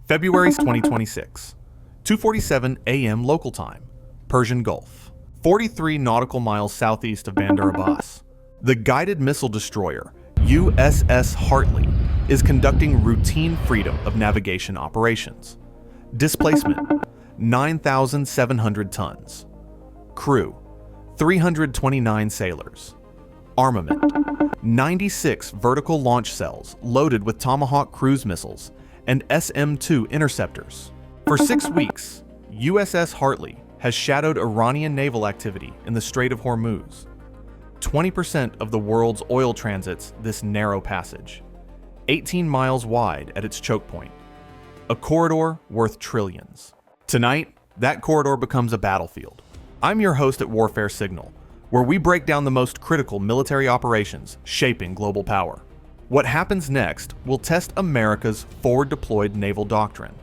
February 2026, 2:47 a.m. local time, Persian Gulf, 43 nautical miles southeast of Bandar Abbas. The guided missile destroyer USS Hartley is conducting routine freedom of navigation operations. Displacement 9,700 tons. Crew 329 sailors. Armament 96 vertical launch cells loaded with Tomahawk cruise missiles and SM-2 interceptors. For 6 weeks, USS Hartley has shadowed Iranian naval activity in the Strait of Hormuz. 20% of the world's oil transits this narrow passage, 18 miles wide at its choke point, a corridor worth trillions. Tonight, that corridor becomes a battlefield. I'm your host at Warfare Signal, where we break down the most critical military operations shaping global power. What happens next will test America's forward-deployed naval doctrine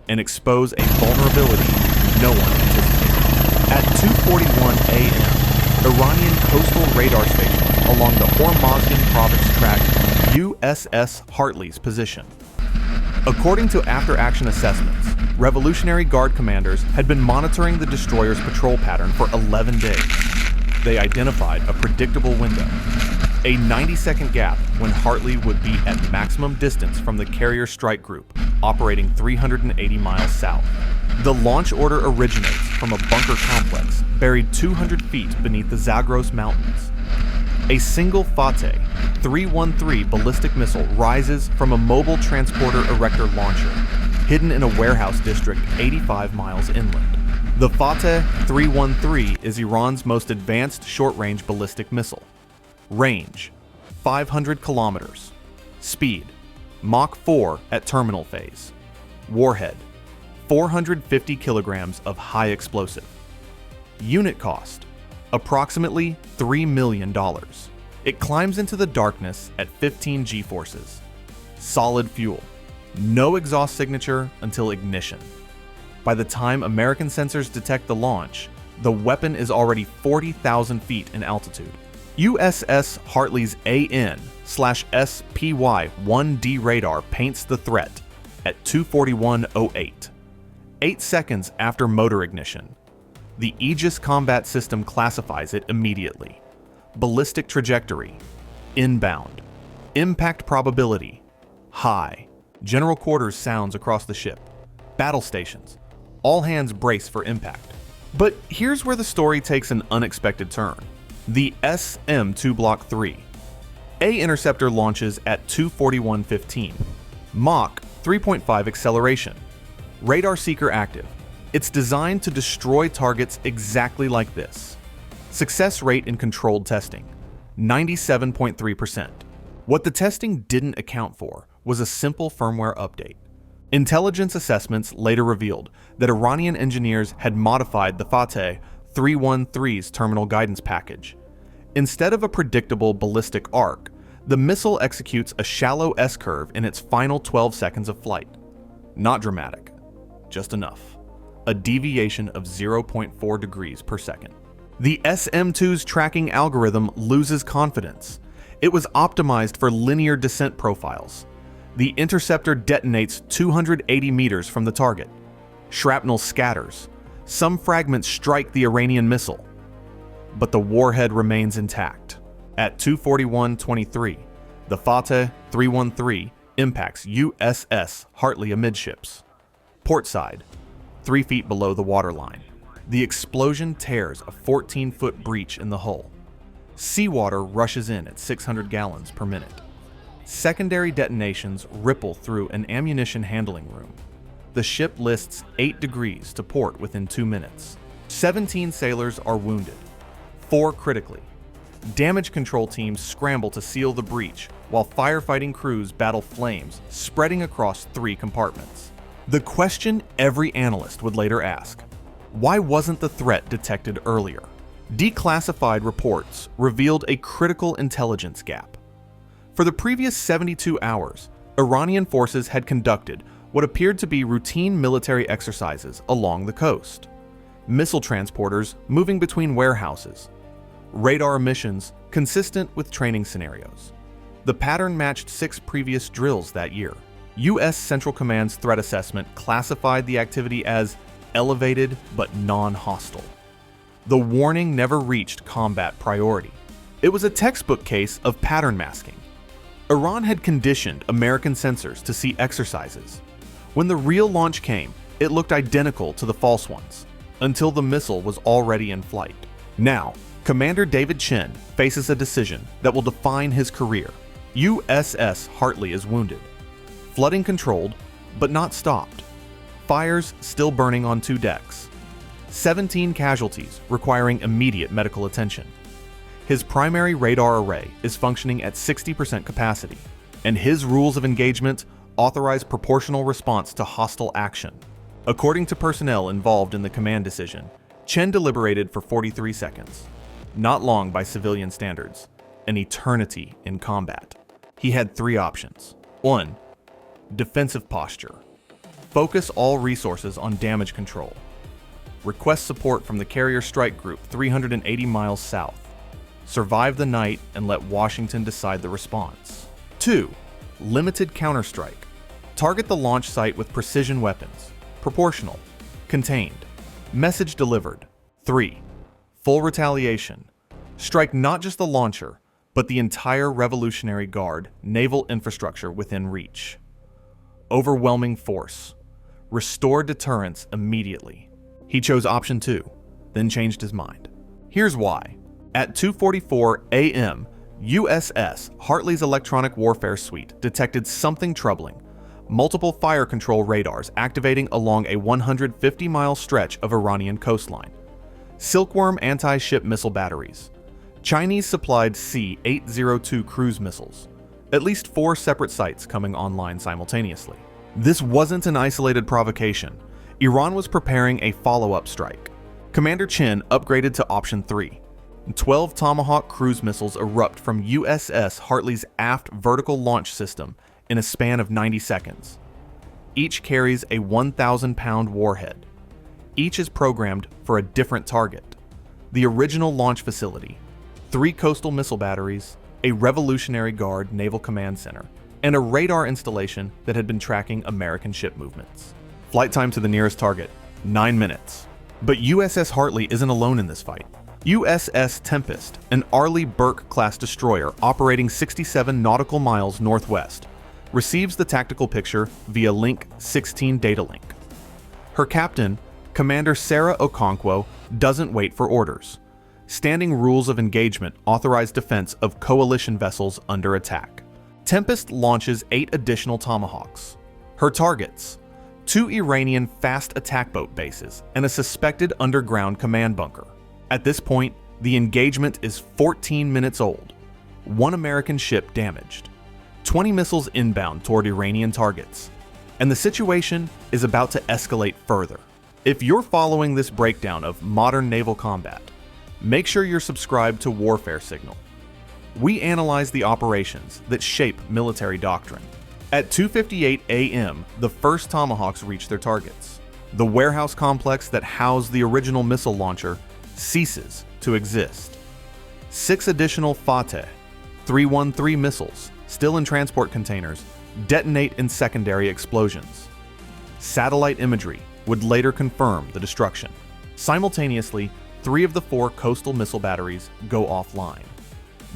and expose a vulnerability no one anticipated. At 2:41 a.m., Iranian coastal radar stations along the Hormozgan province track USS Hartley's position. According to after-action assessments, Revolutionary Guard commanders had been monitoring the destroyer's patrol pattern for 11 days. They identified a predictable window, a 90-second gap when Hartley would be at maximum distance from the carrier strike group, operating 380 miles south. The launch order originates from a bunker complex buried 200 feet beneath the Zagros Mountains. A single Fateh-313 ballistic missile rises from a mobile transporter erector launcher, hidden in a warehouse district 85 miles inland. The Fateh-313 is Iran's most advanced short-range ballistic missile. Range, 500 kilometers. Speed, Mach 4 at terminal phase. Warhead, 450 kilograms of high explosive. Unit cost, approximately $3 million. It climbs into the darkness at 15 G-forces. Solid fuel. No exhaust signature until ignition. By the time American sensors detect the launch, the weapon is already 40,000 feet in altitude. USS Hartley's AN/SPY-1D radar paints the threat at 2:41:08, 8 seconds after motor ignition. The Aegis combat system classifies it immediately. Ballistic trajectory, inbound. Impact probability, high. General quarters sounds across the ship. Battle stations. All hands brace for impact. But here's where the story takes an unexpected turn. The SM-2 Block 3. A interceptor launches at 2:41:15. Mach 3.5 acceleration. Radar seeker active. It's designed to destroy targets exactly like this. Success rate in controlled testing, 97.3%. What the testing didn't account for was a simple firmware update. Intelligence assessments later revealed that Iranian engineers had modified the Fateh-313's terminal guidance package. Instead of a predictable ballistic arc, the missile executes a shallow S-curve in its final 12 seconds of flight. Not dramatic, just enough. A deviation of 0.4 degrees per second. The SM-2's tracking algorithm loses confidence. It was optimized for linear descent profiles. The interceptor detonates 280 meters from the target. Shrapnel scatters. Some fragments strike the Iranian missile. But the warhead remains intact. At 2:41:23, the Fateh-313 impacts USS Hartley amidships. Portside, 3 feet below the waterline. The explosion tears a 14-foot breach in the hull. Seawater rushes in at 600 gallons per minute. Secondary detonations ripple through an ammunition handling room. The ship lists 8 degrees to port within 2 minutes. 17 sailors are wounded, 4 critically. Damage control teams scramble to seal the breach, while firefighting crews battle flames spreading across 3 compartments. The question every analyst would later ask: why wasn't the threat detected earlier? Declassified reports revealed a critical intelligence gap. For the previous 72 hours, Iranian forces had conducted what appeared to be routine military exercises along the coast. Missile transporters moving between warehouses. Radar emissions consistent with training scenarios. The pattern matched 6 previous drills that year. U.S. Central Command's threat assessment classified the activity as elevated but non-hostile. The warning never reached combat priority. It was a textbook case of pattern masking. Iran had conditioned American sensors to see exercises. When the real launch came, it looked identical to the false ones, until the missile was already in flight. Now, Commander David Chen faces a decision that will define his career. USS Hartley is wounded. Flooding controlled, but not stopped. Fires still burning on 2 decks. 17 casualties requiring immediate medical attention. His primary radar array is functioning at 60% capacity, and his rules of engagement authorize proportional response to hostile action. According to personnel involved in the command decision, Chen deliberated for 43 seconds. Not long by civilian standards, an eternity in combat. He had 3 options. 1. Defensive posture. Focus all resources on damage control. Request support from the Carrier Strike Group 380 miles south. Survive the night and let Washington decide the response. 2. Limited counterstrike. Target the launch site with precision weapons. Proportional. Contained. Message delivered. 3. Full retaliation. Strike not just the launcher, but the entire Revolutionary Guard naval infrastructure within reach. Overwhelming force. Restore deterrence immediately. He chose option 2, then changed his mind. Here's why. At 2:44 a.m., USS Hartley's electronic warfare suite detected something troubling. Multiple fire control radars activating along a 150-mile stretch of Iranian coastline. Silkworm anti-ship missile batteries. Chinese-supplied C-802 cruise missiles. At least 4 separate sites coming online simultaneously. This wasn't an isolated provocation. Iran was preparing a follow-up strike. Commander Chen upgraded to option 3. 12 Tomahawk cruise missiles erupt from USS Hartley's aft vertical launch system in a span of 90 seconds. Each carries a 1,000-pound warhead. Each is programmed for a different target. The original launch facility, 3 coastal missile batteries, a Revolutionary Guard Naval Command Center, and a radar installation that had been tracking American ship movements. Flight time to the nearest target, 9 minutes. But USS Hartley isn't alone in this fight. USS Tempest, an Arleigh Burke-class destroyer operating 67 nautical miles northwest, receives the tactical picture via Link 16 data link. Her captain, Commander Sarah Okonkwo, doesn't wait for orders. Standing rules of engagement authorize defense of coalition vessels under attack. Tempest launches 8 additional Tomahawks. Her targets: 2 Iranian fast attack boat bases and a suspected underground command bunker. At this point, the engagement is 14 minutes old. 1 American ship damaged. 20 missiles inbound toward Iranian targets. And the situation is about to escalate further. If you're following this breakdown of modern naval combat, make sure you're subscribed to Warfare Signal. We analyze the operations that shape military doctrine. At 2:58 a.m., the first Tomahawks reach their targets. The warehouse complex that housed the original missile launcher ceases to exist. 6 additional Fateh-313 missiles, still in transport containers, detonate in secondary explosions. Satellite imagery would later confirm the destruction. Simultaneously, 3 of the 4 coastal missile batteries go offline.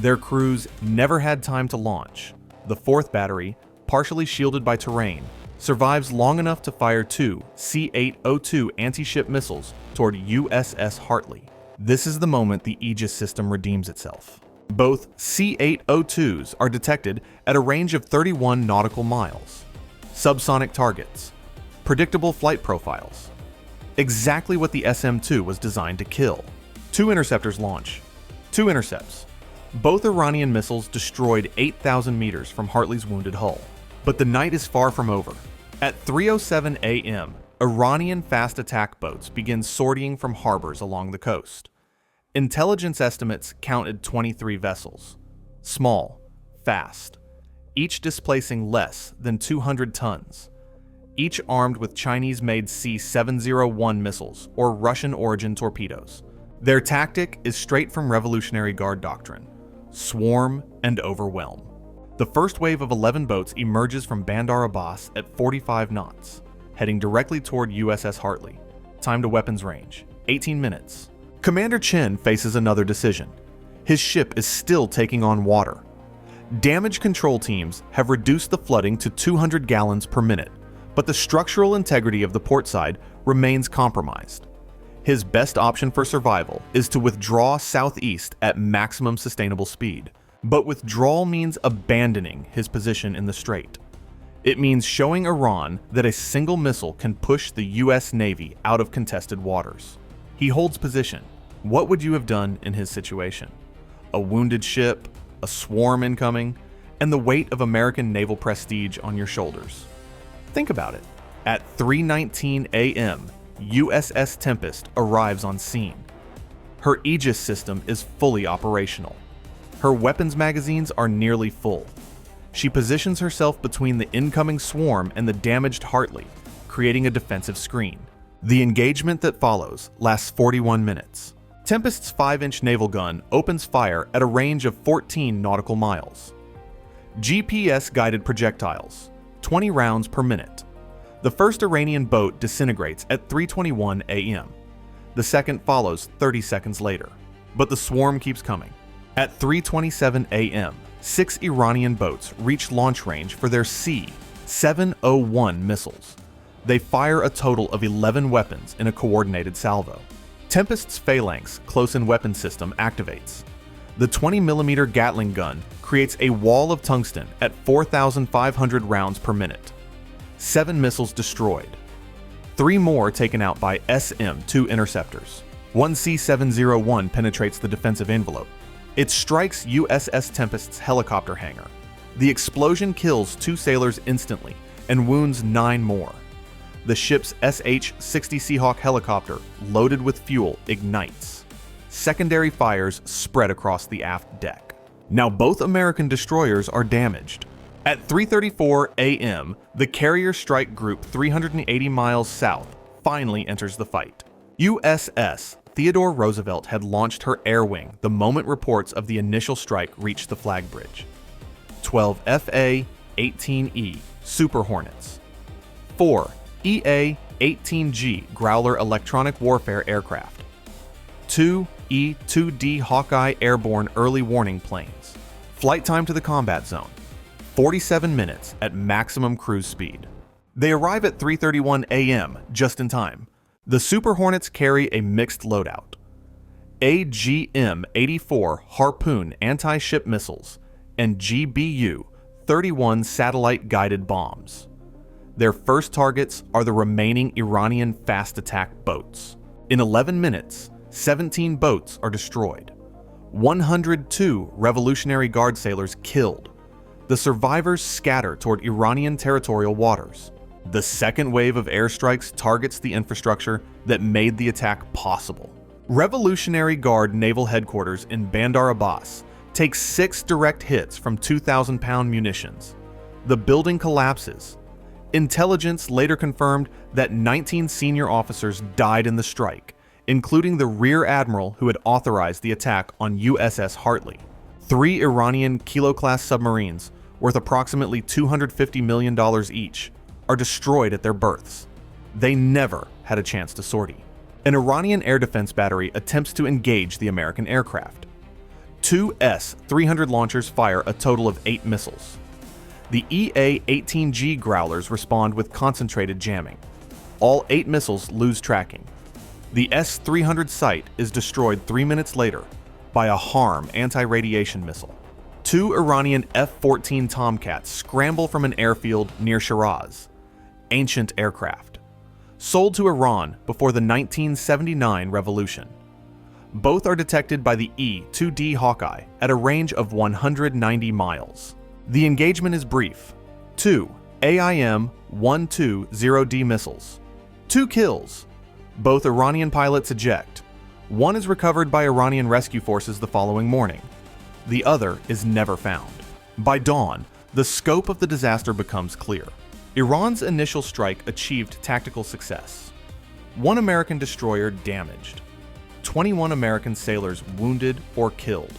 Their crews never had time to launch. The 4th battery, partially shielded by terrain, survives long enough to fire 2 C-802 anti-ship missiles toward USS Hartley. This is the moment the Aegis system redeems itself. Both C-802s are detected at a range of 31 nautical miles. Subsonic targets. Predictable flight profiles. Exactly what the SM-2 was designed to kill. 2 interceptors launch. 2 intercepts. Both Iranian missiles destroyed 8,000 meters from Hartley's wounded hull. But the night is far from over. At 3:07 a.m., Iranian fast attack boats begin sortying from harbors along the coast. Intelligence estimates counted 23 vessels. Small, fast, each displacing less than 200 tons. Each armed with Chinese-made C-701 missiles or Russian-origin torpedoes. Their tactic is straight from Revolutionary Guard doctrine: swarm and overwhelm. The first wave of 11 boats emerges from Bandar Abbas at 45 knots, heading directly toward USS Hartley. Time to weapons range, 18 minutes. Commander Chen faces another decision. His ship is still taking on water. Damage control teams have reduced the flooding to 200 gallons per minute, but the structural integrity of the port side remains compromised. His best option for survival is to withdraw southeast at maximum sustainable speed, but withdrawal means abandoning his position in the strait. It means showing Iran that a single missile can push the US Navy out of contested waters. He holds position. What would you have done in his situation? A wounded ship, a swarm incoming, and the weight of American naval prestige on your shoulders. Think about it. At 3:19 a.m., USS Tempest arrives on scene. Her Aegis system is fully operational. Her weapons magazines are nearly full. She positions herself between the incoming swarm and the damaged Hartley, creating a defensive screen. The engagement that follows lasts 41 minutes. Tempest's 5-inch naval gun opens fire at a range of 14 nautical miles. GPS-guided projectiles, 20 rounds per minute. The first Iranian boat disintegrates at 3:21 a.m. The second follows 30 seconds later, but the swarm keeps coming. At 3:27 a.m., 6 Iranian boats reach launch range for their C-701 missiles. They fire a total of 11 weapons in a coordinated salvo. Tempest's Phalanx close-in weapon system activates. The 20mm Gatling gun creates a wall of tungsten at 4,500 rounds per minute. 7 missiles destroyed. 3 more taken out by SM-2 interceptors. One C-701 penetrates the defensive envelope. It strikes USS Tempest's helicopter hangar. The explosion kills 2 sailors instantly and wounds 9 more. The ship's SH-60 Seahawk helicopter, loaded with fuel, ignites. Secondary fires spread across the aft deck. Now both American destroyers are damaged. At 3:34 a.m., the carrier strike group 380 miles south finally enters the fight. USS Theodore Roosevelt had launched her air wing the moment reports of the initial strike reached the flag bridge. 12 FA-18E Super Hornets. 4 EA-18G Growler electronic warfare aircraft. 2 E-2D Hawkeye airborne early warning planes. Flight time to the combat zone, 47 minutes at maximum cruise speed. They arrive at 3:31 a.m. just in time. The Super Hornets carry a mixed loadout. AGM-84 Harpoon anti-ship missiles and GBU-31 satellite-guided bombs. Their first targets are the remaining Iranian fast attack boats. In 11 minutes, 17 boats are destroyed. 102 Revolutionary Guard sailors killed. The survivors scatter toward Iranian territorial waters. The second wave of airstrikes targets the infrastructure that made the attack possible. Revolutionary Guard Naval Headquarters in Bandar Abbas takes 6 direct hits from 2,000-pound munitions. The building collapses. Intelligence later confirmed that 19 senior officers died in the strike, including the Rear Admiral who had authorized the attack on USS Hartley. 3 Iranian Kilo-class submarines, worth approximately $250 million each, are destroyed at their berths. They never had a chance to sortie. An Iranian air defense battery attempts to engage the American aircraft. 2 S-300 launchers fire a total of 8 missiles. The EA-18G Growlers respond with concentrated jamming. All 8 missiles lose tracking. The S-300 site is destroyed 3 minutes later by a HARM anti-radiation missile. 2 Iranian F-14 Tomcats scramble from an airfield near Shiraz. Ancient aircraft. Sold to Iran before the 1979 revolution. Both are detected by the E-2D Hawkeye at a range of 190 miles. The engagement is brief. 2 AIM-120D missiles. 2 kills. Both Iranian pilots eject. One is recovered by Iranian rescue forces the following morning. The other is never found. By dawn, the scope of the disaster becomes clear. Iran's initial strike achieved tactical success. 1 American destroyer damaged. 21 American sailors wounded or killed.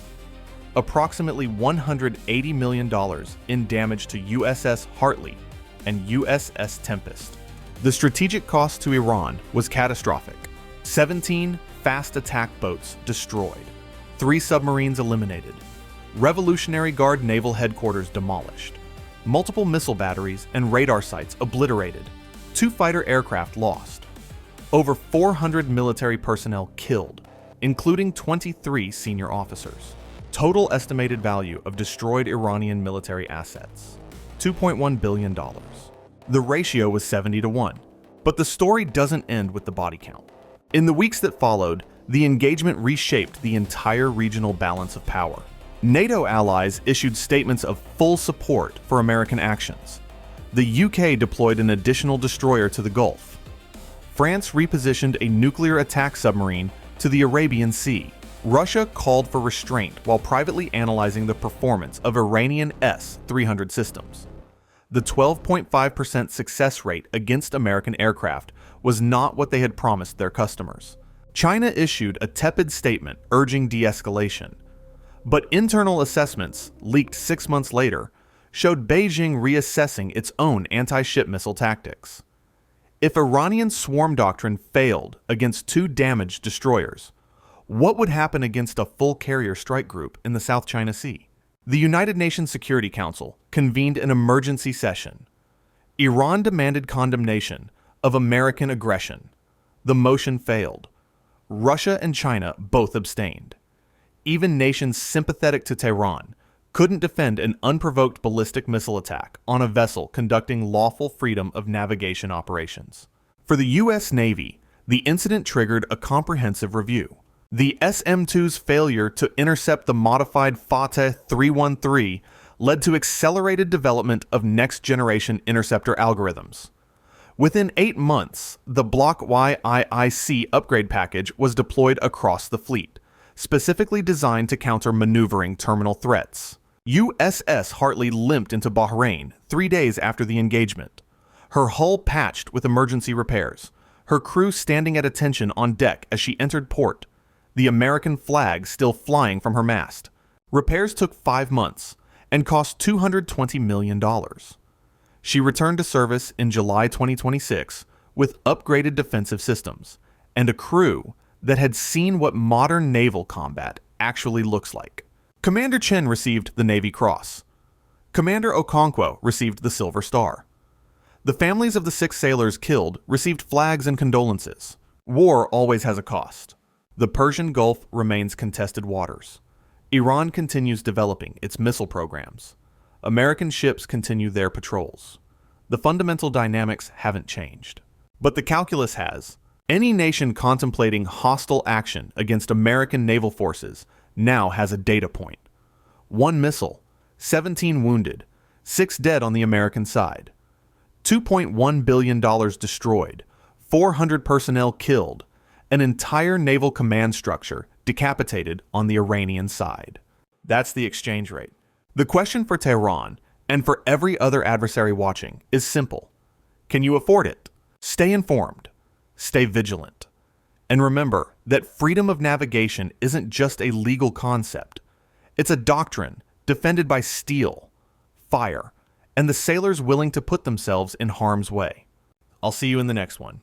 approximately $180 million in damage to USS Hartley and USS Tempest. The strategic cost to Iran was catastrophic. 17 fast attack boats destroyed, 3 submarines eliminated, Revolutionary Guard naval headquarters demolished, multiple missile batteries and radar sites obliterated, 2 fighter aircraft lost, over 400 military personnel killed, including 23 senior officers. Total estimated value of destroyed Iranian military assets, $2.1 billion. The ratio was 70-1, but the story doesn't end with the body count. In the weeks that followed, the engagement reshaped the entire regional balance of power. NATO allies issued statements of full support for American actions. The UK deployed an additional destroyer to the Gulf. France repositioned a nuclear attack submarine to the Arabian Sea. Russia called for restraint while privately analyzing the performance of Iranian S-300 systems. The 12.5% success rate against American aircraft was not what they had promised their customers. China issued a tepid statement urging de-escalation, but internal assessments, leaked 6 months later, showed Beijing reassessing its own anti-ship missile tactics. If Iranian swarm doctrine failed against 2 damaged destroyers, what would happen against a full carrier strike group in the South China Sea? The United Nations Security Council convened an emergency session. Iran demanded condemnation of American aggression. The motion failed. Russia and China both abstained. Even nations sympathetic to Tehran couldn't defend an unprovoked ballistic missile attack on a vessel conducting lawful freedom of navigation operations. For the U.S. Navy, the incident triggered a comprehensive review. The SM-2's failure to intercept the modified Fateh-313 led to accelerated development of next-generation interceptor algorithms. Within 8 months, the Block YIIC upgrade package was deployed across the fleet, specifically designed to counter maneuvering terminal threats. USS Hartley limped into Bahrain 3 days after the engagement, her hull patched with emergency repairs, her crew standing at attention on deck as she entered port, the American flag still flying from her mast. Repairs took 5 months and cost $220 million. She returned to service in July 2026 with upgraded defensive systems and a crew that had seen what modern naval combat actually looks like. Commander Chen received the Navy Cross. Commander Okonkwo received the Silver Star. The families of the 6 sailors killed received flags and condolences. War always has a cost. The Persian Gulf remains contested waters. Iran continues developing its missile programs. American ships continue their patrols. The fundamental dynamics haven't changed. But the calculus has. Any nation contemplating hostile action against American naval forces now has a data point. 1 missile, 17 wounded, 6 dead on the American side. $2.1 billion destroyed, 400 personnel killed, an entire naval command structure decapitated on the Iranian side. That's the exchange rate. The question for Tehran, and for every other adversary watching, is simple. Can you afford it? Stay informed. Stay vigilant. And remember that freedom of navigation isn't just a legal concept. It's a doctrine defended by steel, fire, and the sailors willing to put themselves in harm's way. I'll see you in the next one.